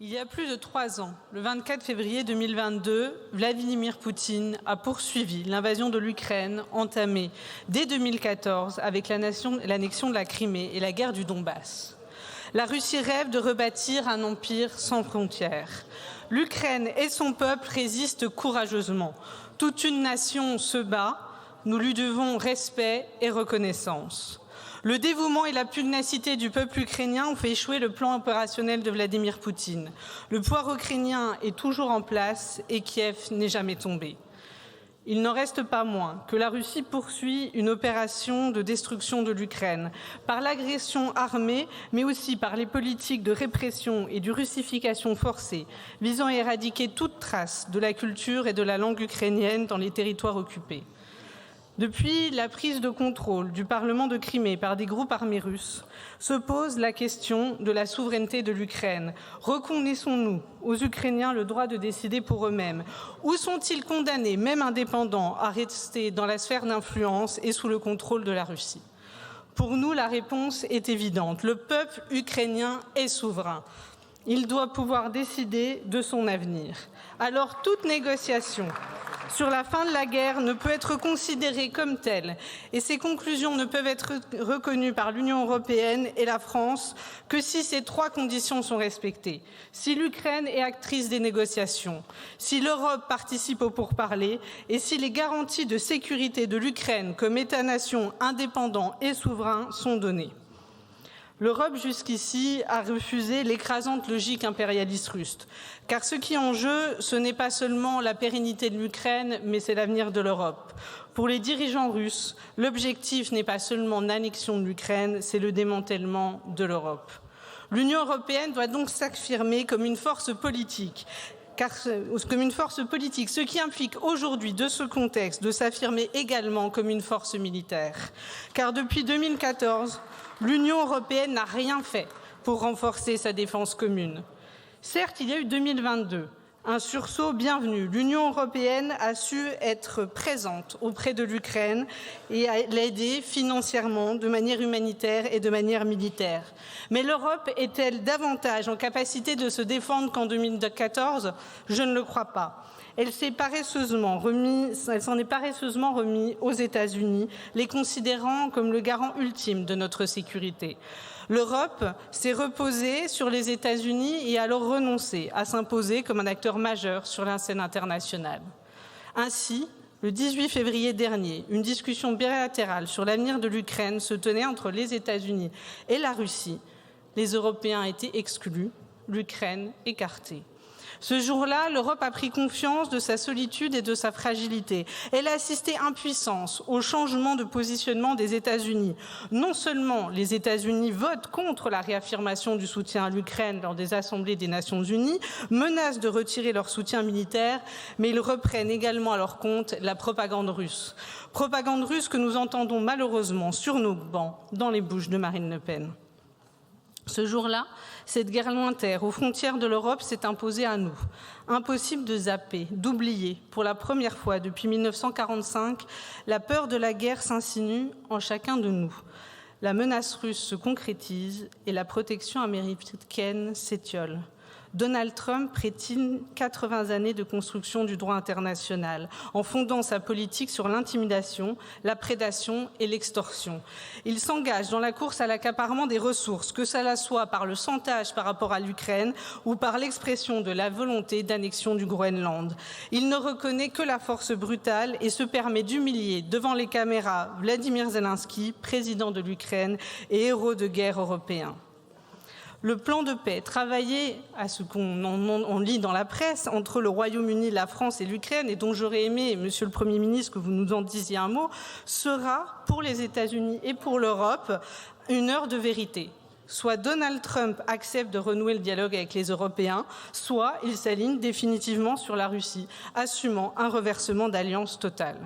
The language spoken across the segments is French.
Il y a plus de 3 ans, le 24 février 2022, Vladimir Poutine a poursuivi l'invasion de l'Ukraine entamée dès 2014 avec l'annexion de la Crimée et la guerre du Donbass. La Russie rêve de rebâtir un empire sans frontières. L'Ukraine et son peuple résistent courageusement. Toute une nation se bat. Nous lui devons respect et reconnaissance. Le dévouement et la pugnacité du peuple ukrainien ont fait échouer le plan opérationnel de Vladimir Poutine. Le pouvoir ukrainien est toujours en place et Kiev n'est jamais tombé. Il n'en reste pas moins que la Russie poursuit une opération de destruction de l'Ukraine par l'agression armée, mais aussi par les politiques de répression et de russification forcée, visant à éradiquer toute trace de la culture et de la langue ukrainienne dans les territoires occupés. Depuis la prise de contrôle du Parlement de Crimée par des groupes armés russes, se pose la question de la souveraineté de l'Ukraine. Reconnaissons-nous aux Ukrainiens le droit de décider pour eux-mêmes? Ou sont-ils condamnés, même indépendants, à rester dans la sphère d'influence et sous le contrôle de la Russie? Pour nous, la réponse est évidente. Le peuple ukrainien est souverain. Il doit pouvoir décider de son avenir. Alors, toute négociation sur la fin de la guerre ne peut être considérée comme telle et ses conclusions ne peuvent être reconnues par l'Union européenne et la France que si ces 3 conditions sont respectées. Si l'Ukraine est actrice des négociations, si l'Europe participe aux pourparlers et si les garanties de sécurité de l'Ukraine comme État-nation indépendant et souverain sont données. L'Europe, jusqu'ici, a refusé l'écrasante logique impérialiste russe. Car ce qui est en jeu, ce n'est pas seulement la pérennité de l'Ukraine, mais c'est l'avenir de l'Europe. Pour les dirigeants russes, l'objectif n'est pas seulement l'annexion de l'Ukraine, c'est le démantèlement de l'Europe. L'Union européenne doit donc s'affirmer comme une force politique. Ce qui implique aujourd'hui, de ce contexte, de s'affirmer également comme une force militaire. Car depuis 2014, l'Union européenne n'a rien fait pour renforcer sa défense commune. Certes, il y a eu 2022, un sursaut bienvenu. L'Union européenne a su être présente auprès de l'Ukraine et à l'aider financièrement, de manière humanitaire et de manière militaire. Mais l'Europe est-elle davantage en capacité de se défendre qu'en 2014? Je ne le crois pas. Elle s'en est paresseusement remise aux États-Unis, les considérant comme le garant ultime de notre sécurité. L'Europe s'est reposée sur les États-Unis et a alors renoncé à s'imposer comme un acteur majeur sur la scène internationale. Ainsi, le 18 février dernier, une discussion bilatérale sur l'avenir de l'Ukraine se tenait entre les États-Unis et la Russie. Les Européens étaient exclus, l'Ukraine écartée. Ce jour-là, l'Europe a pris conscience de sa solitude et de sa fragilité. Elle a assisté impuissance au changement de positionnement des États-Unis. Non seulement les États-Unis votent contre la réaffirmation du soutien à l'Ukraine lors des assemblées des Nations Unies, menacent de retirer leur soutien militaire, mais ils reprennent également à leur compte la propagande russe. Propagande russe que nous entendons malheureusement sur nos bancs dans les bouches de Marine Le Pen. Ce jour-là, cette guerre lointaine aux frontières de l'Europe s'est imposée à nous. Impossible de zapper, d'oublier. Pour la première fois depuis 1945, la peur de la guerre s'insinue en chacun de nous. La menace russe se concrétise et la protection américaine s'étiole. Donald Trump prétend 80 années de construction du droit international, en fondant sa politique sur l'intimidation, la prédation et l'extorsion. Il s'engage dans la course à l'accaparement des ressources, que cela soit par le chantage par rapport à l'Ukraine ou par l'expression de la volonté d'annexion du Groenland. Il ne reconnaît que la force brutale et se permet d'humilier devant les caméras Vladimir Zelensky, président de l'Ukraine et héros de guerre européen. Le plan de paix, travaillé à ce qu'on lit dans la presse, entre le Royaume-Uni, la France et l'Ukraine, et dont j'aurais aimé, Monsieur le Premier ministre, que vous nous en disiez un mot, sera, pour les États-Unis et pour l'Europe, une heure de vérité. Soit Donald Trump accepte de renouer le dialogue avec les Européens, soit il s'aligne définitivement sur la Russie, assumant un reversement d'alliance totale.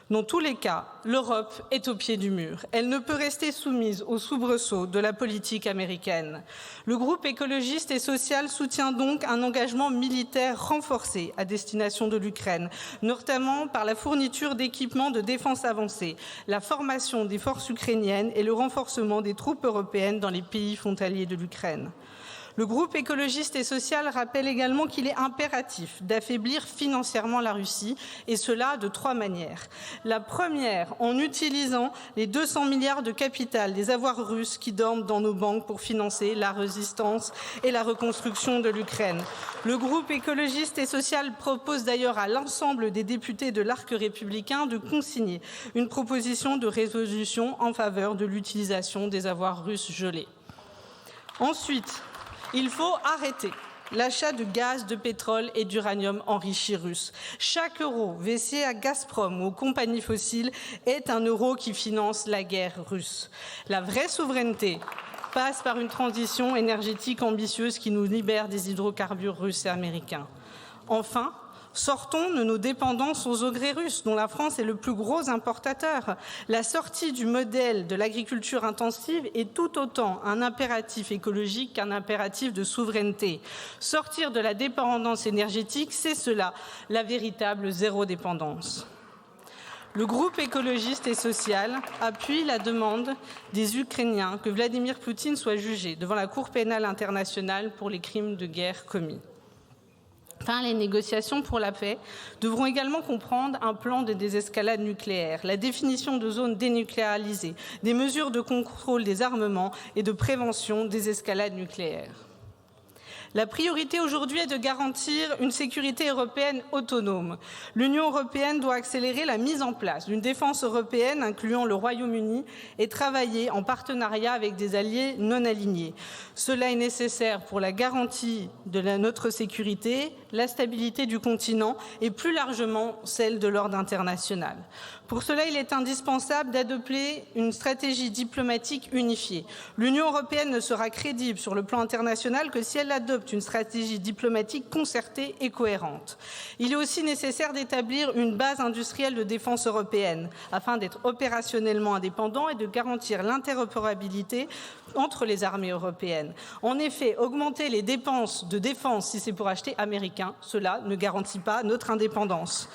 Dans tous les cas, l'Europe est au pied du mur. Elle ne peut rester soumise aux soubresauts de la politique américaine. Le groupe écologiste et social soutient donc un engagement militaire renforcé à destination de l'Ukraine, notamment par la fourniture d'équipements de défense avancés, la formation des forces ukrainiennes et le renforcement des troupes européennes dans les pays frontaliers de l'Ukraine. Le groupe écologiste et social rappelle également qu'il est impératif d'affaiblir financièrement la Russie, et cela de 3 manières. La première, en utilisant les 200 milliards de capital des avoirs russes qui dorment dans nos banques pour financer la résistance et la reconstruction de l'Ukraine. Le groupe écologiste et social propose d'ailleurs à l'ensemble des députés de l'arc républicain de consigner une proposition de résolution en faveur de l'utilisation des avoirs russes gelés. Ensuite, il faut arrêter l'achat de gaz, de pétrole et d'uranium enrichi russe. Chaque euro versé à Gazprom ou aux compagnies fossiles est un euro qui finance la guerre russe. La vraie souveraineté passe par une transition énergétique ambitieuse qui nous libère des hydrocarbures russes et américains. Enfin, sortons de nos dépendances aux engrais russes, dont la France est le plus gros importateur. La sortie du modèle de l'agriculture intensive est tout autant un impératif écologique qu'un impératif de souveraineté. Sortir de la dépendance énergétique, c'est cela, la véritable zéro dépendance. Le groupe écologiste et social appuie la demande des Ukrainiens que Vladimir Poutine soit jugé devant la Cour pénale internationale pour les crimes de guerre commis. Enfin, les négociations pour la paix devront également comprendre un plan de désescalade nucléaire, la définition de zones dénucléarisées, des mesures de contrôle des armements et de prévention des escalades nucléaires. La priorité aujourd'hui est de garantir une sécurité européenne autonome. L'Union européenne doit accélérer la mise en place d'une défense européenne incluant le Royaume-Uni et travailler en partenariat avec des alliés non alignés. Cela est nécessaire pour la garantie de notre sécurité, la stabilité du continent et plus largement celle de l'ordre international. Pour cela, il est indispensable d'adopter une stratégie diplomatique unifiée. L'Union européenne ne sera crédible sur le plan international que si elle adopte une stratégie diplomatique concertée et cohérente. Il est aussi nécessaire d'établir une base industrielle de défense européenne afin d'être opérationnellement indépendant et de garantir l'interopérabilité entre les armées européennes. En effet, augmenter les dépenses de défense si c'est pour acheter américain, cela ne garantit pas notre indépendance.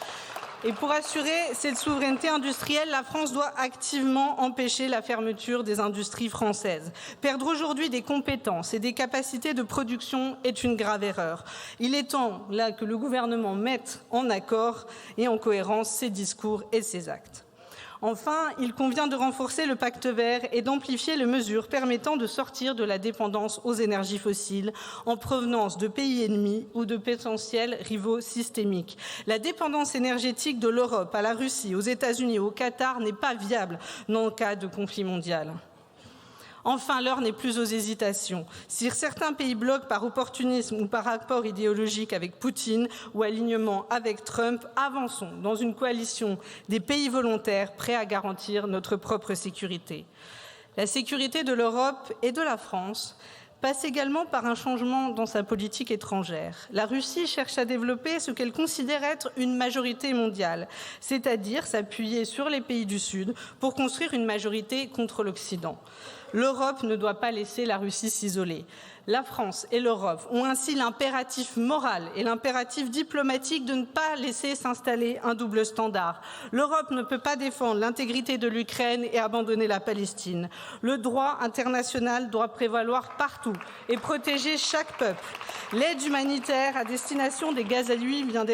Et pour assurer cette souveraineté industrielle, la France doit activement empêcher la fermeture des industries françaises. Perdre aujourd'hui des compétences et des capacités de production est une grave erreur. Il est temps là que le gouvernement mette en accord et en cohérence ses discours et ses actes. Enfin, il convient de renforcer le pacte vert et d'amplifier les mesures permettant de sortir de la dépendance aux énergies fossiles en provenance de pays ennemis ou de potentiels rivaux systémiques. La dépendance énergétique de l'Europe à la Russie, aux États-Unis et au Qatar n'est pas viable dans le cas de conflit mondial. Enfin, l'heure n'est plus aux hésitations. Si certains pays bloquent par opportunisme ou par rapport idéologique avec Poutine ou alignement avec Trump, avançons dans une coalition des pays volontaires prêts à garantir notre propre sécurité. La sécurité de l'Europe et de la France passe également par un changement dans sa politique étrangère. La Russie cherche à développer ce qu'elle considère être une majorité mondiale, c'est-à-dire s'appuyer sur les pays du Sud pour construire une majorité contre l'Occident. L'Europe ne doit pas laisser la Russie s'isoler. La France et l'Europe ont ainsi l'impératif moral et l'impératif diplomatique de ne pas laisser s'installer un double standard. L'Europe ne peut pas défendre l'intégrité de l'Ukraine et abandonner la Palestine. Le droit international doit prévaloir partout et protéger chaque peuple. L'aide humanitaire à destination des Gazaouis vient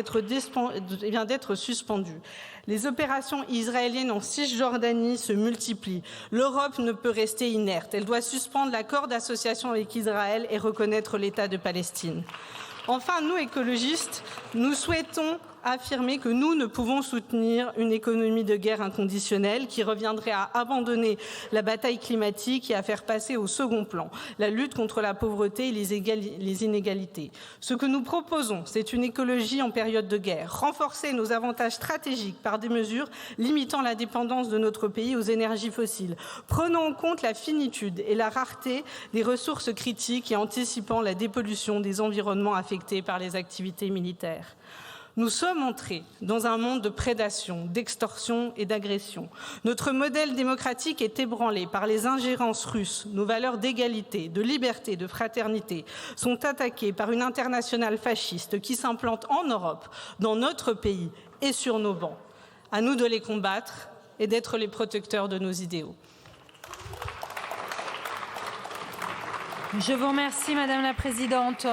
d'être suspendue. Les opérations israéliennes en Cisjordanie se multiplient. L'Europe ne peut rester inerte. Elle doit suspendre l'accord d'association avec Israël et reconnaître l'État de Palestine. Enfin, nous, écologistes, nous souhaitons affirmer que nous ne pouvons soutenir une économie de guerre inconditionnelle qui reviendrait à abandonner la bataille climatique et à faire passer au second plan la lutte contre la pauvreté et les inégalités. Ce que nous proposons, c'est une écologie en période de guerre, renforcer nos avantages stratégiques par des mesures limitant la dépendance de notre pays aux énergies fossiles, prenant en compte la finitude et la rareté des ressources critiques et anticipant la dépollution des environnements affectés par les activités militaires. Nous sommes entrés dans un monde de prédation, d'extorsion et d'agression. Notre modèle démocratique est ébranlé par les ingérences russes. Nos valeurs d'égalité, de liberté, de fraternité sont attaquées par une internationale fasciste qui s'implante en Europe, dans notre pays et sur nos bancs. À nous de les combattre et d'être les protecteurs de nos idéaux. Je vous remercie, Madame la Présidente.